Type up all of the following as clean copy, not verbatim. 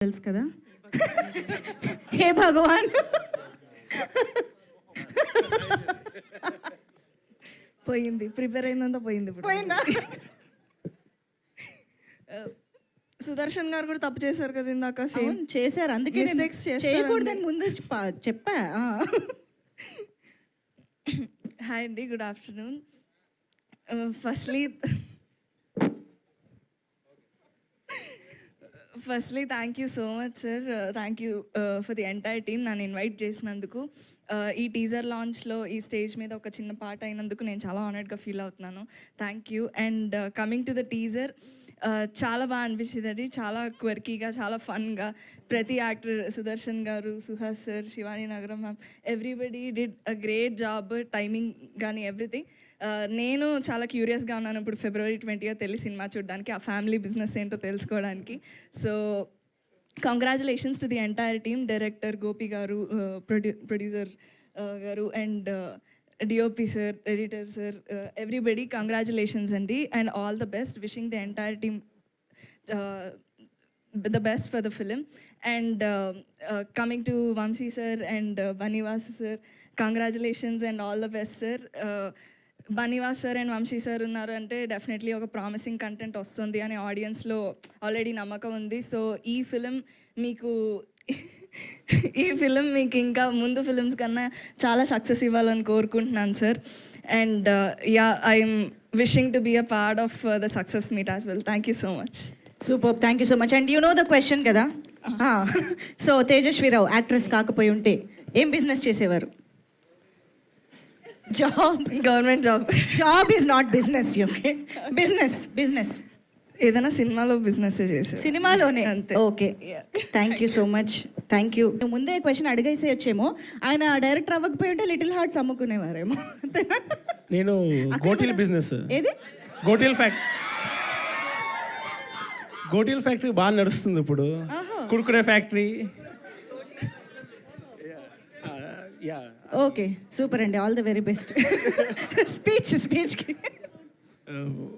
తెలుసు కదా. హే భగవాన్, పోయింది, ప్రిపేర్ అయిందంతా పోయింది. ఇప్పుడు పోయిందా? సుదర్శన్ గారు కూడా తప్పు చేశారు కదా ఇందాక. సేమ్ చేశారు, అందుకే మిస్టేక్స్ చేయకూడదని ముందు చెప్పా. హాయ్ అండి, good afternoon. Firstly thank you so much sir. Thank you for the entire team నన్ను ఇన్వైట్ చేసినందుకు. ఈ టీజర్ లాంచ్లో ఈ స్టేజ్ మీద ఒక చిన్న పాట అయినందుకు నేను చాలా ఆనర్డ్గా ఫీల్ అవుతున్నాను. Thank you. And coming to the teaser, చాలా బాగా అనిపించింది అండి. చాలా క్వర్కీగా, చాలా ఫన్గా ప్రతి యాక్టర్, సుదర్శన్ గారు, సుహాస్ సార్, శివాని నగరం ma'am, everybody did a great job. Timing కానీ ఎవ్రీథింగ్. నేను చాలా క్యూరియస్గా ఉన్నాను ఇప్పుడు February 20th వెళ్ళి సినిమా చూడడానికి, ఆ ఫ్యామిలీ బిజినెస్ ఏంటో తెలుసుకోవడానికి. So congratulations to the entire team, director Gopi garu, producer garu, and DOP sir, editor sir, everybody congratulations అండి. And all the best, wishing the entire team the best for the film. And coming to Vamsi sir and Banivas sir, congratulations and all the best sir. Banivas sir and Vamsi sir unnaru ante definitely oka promising content vastundi ani audience lo already namakam undi. So ee film meeku ఇంకా ముందు films కన్నా చాలా success ఇవ్వాలని కోరుకుంటున్నాను sir. And I'm wishing to be a part of the success meet as well. Thank you so much. Super, thank you so much. And you know the question కదా. సో Tejaswi Rao actress కాకపోయి ఉంటే ఏం business చేసేవారు? Job, government job. Job is not business. Okay, business ఏదైనా సినిమాలో business చేసే, సినిమాలోనే. అంతే. Okay, thank you so much. Thank you. ముందే క్వశ్చన్ అడిగేసి వచ్చేమో, ఆయన డైరెక్టర్ అవ్వకపోయి ఉంటే లిటిల్ హార్ట్స్ అమ్ముకునేవారేమో. నేను గోటీల్ బిజినెస్, ఏది గోటీల్ ఫ్యాక్టరీ బాగా నడుస్తుంది ఇప్పుడు. కుడుకుడే ఫ్యాక్టరీ. ఓకే, సూపర్ అండి, ఆల్ ద వెరీ బెస్ట్. స్పీచ్కి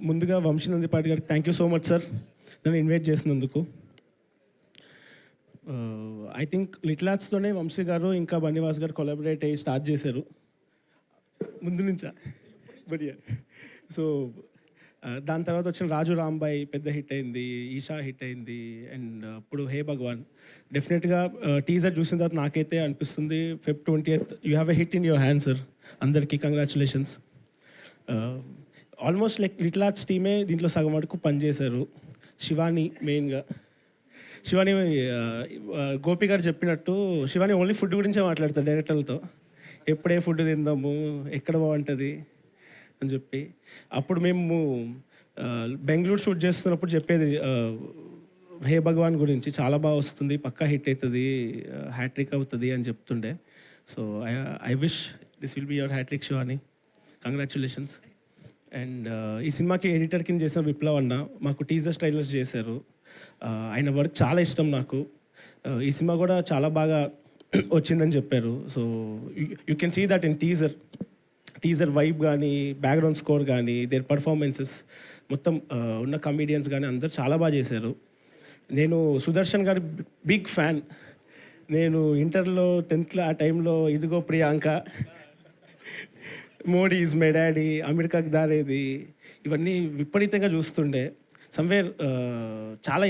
ముందుగా వంశీనందిపాటి గారికి thank you so much sir, నన్ను ఇన్వైట్ చేసినందుకు. ఐ థింక్ లిటిల్ ఆర్ట్స్తోనే వంశీ గారు ఇంకా బన్నివాస్ గారు కొలాబరేట్ అయ్యి స్టార్ట్ చేశారు ముందు నుంచా. బట్ సో దాని తర్వాత వచ్చిన రాజు రాంబాయ్ పెద్ద హిట్ అయింది, ఈషా హిట్ అయింది, అండ్ ఇప్పుడు హే భగవాన్. డెఫినెట్గా టీజర్ చూసిన తర్వాత నాకైతే అనిపిస్తుంది Feb 20th you have a hit in your hand sir. అందరికీ congratulations. Almost like little arts టీమే దీంట్లో సగం వరకు పనిచేశారు. శివాని మెయిన్గా. శివాని గోపి గారు చెప్పినట్టు శివాని ఓన్లీ ఫుడ్ గురించే మాట్లాడతారు డైరెక్టర్లతో. ఎప్పుడే ఫుడ్ తిందాము, ఎక్కడ బాగుంటుంది అని చెప్పి. అప్పుడు మేము బెంగళూరు షూట్ చేస్తున్నప్పుడు చెప్పేది హే భగవాన్ గురించి, చాలా బాగా వస్తుంది, పక్కా హిట్ అవుతుంది, హ్యాట్రిక్ అవుతుంది అని చెప్తుండే. So I wish this will be your hattrick Shivani. Congratulations. And ఈ సినిమాకి ఎడిటర్ కింద చేసిన విప్లవ్ అన్న మాకు టీజర్ ట్రైలర్స్ చేశారు. ఆయన వర్క్ చాలా ఇష్టం నాకు. ఈ సినిమా కూడా చాలా బాగా వచ్చిందని చెప్పారు. So you can see that in teaser vibe కానీ, బ్యాక్గ్రౌండ్ స్కోర్ కానీ, దేర్ పర్ఫార్మెన్సెస్ మొత్తం ఉన్న కమీడియన్స్ కానీ అందరు చాలా బాగా చేశారు. నేను సుదర్శన్ గారి బిగ్ ఫ్యాన్. నేను ఇంటర్లో 10th ఆ టైంలో ఇదిగో Priyanka, Modi is my daddy, అమెరికాకి దారేది, ఇవన్నీ విపరీతంగా చూస్తుండే. సమ్వేర్ చాలా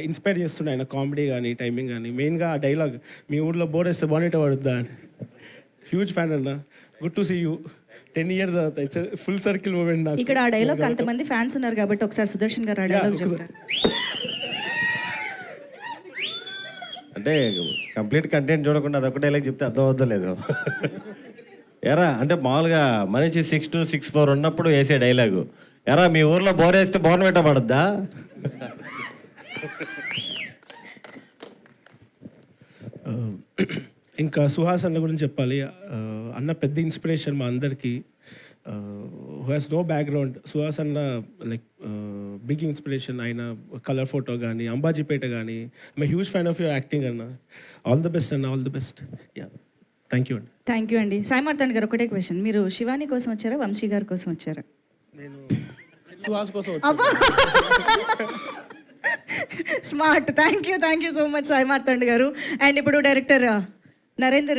ఇన్స్పైర్ చేస్తుండే ఆయన కామెడీ కానీ, టైమింగ్ కానీ. మెయిన్గా ఆ డైలాగ్, మీ ఊర్లో బోర్ వేస్తే బానేట పడుద్దా అని. హ్యూజ్ ఫ్యాన్ అన్న. Good to see you. 10 years అవుతాయి. ఫుల్ సర్కిల్ మూమెంట్ నాకు. ఇక్కడ ఆ డైలాగ్ అంతమంది ఫ్యాన్స్ ఉన్నారు కాబట్టి ఒకసారి సుదర్శన్ గారు ఆ డైలాగ్ చెప్తారు. అంటే కంప్లీట్ కంటెంట్ చూడకుండా అదొక డైలాగ్ చెప్తే అర్థం అవుతలేదు. ఎరా అంటే మామూలుగా మనిషి 6'2", 6'4" ఉన్నప్పుడు వేసే డైలాగు, ఎరా మీ ఊర్లో బోర్ వేస్తే బోర్నవేట పడద్దా? ఇంకా సుహాస్ అన్న గురించి చెప్పాలి. అన్న పెద్ద ఇన్స్పిరేషన్ మా అందరికీ. Who has no background. Suhas అన్న లైక్ బిగ్ ఇన్స్పిరేషన్. ఆయన కలర్ ఫోటో కానీ, అంబాజీపేట కానీ. I'm huge fan of your acting అన్న. ఆల్ ద బెస్ట్ అన్న, all the best. Yeah, thank you అండి. థ్యాంక్ యూ అండి. సాయి మార్తాండ్ గారు ఒకటే క్వశ్చన్, మీరు శివాని కోసం వచ్చారా, వంశీ గారి కోసం వచ్చారా? నేను సుహాస్ కోసం smart. Thank you so much Sai Marthand గారు. అండ్ ఇప్పుడు డైరెక్టర్ నరేందర్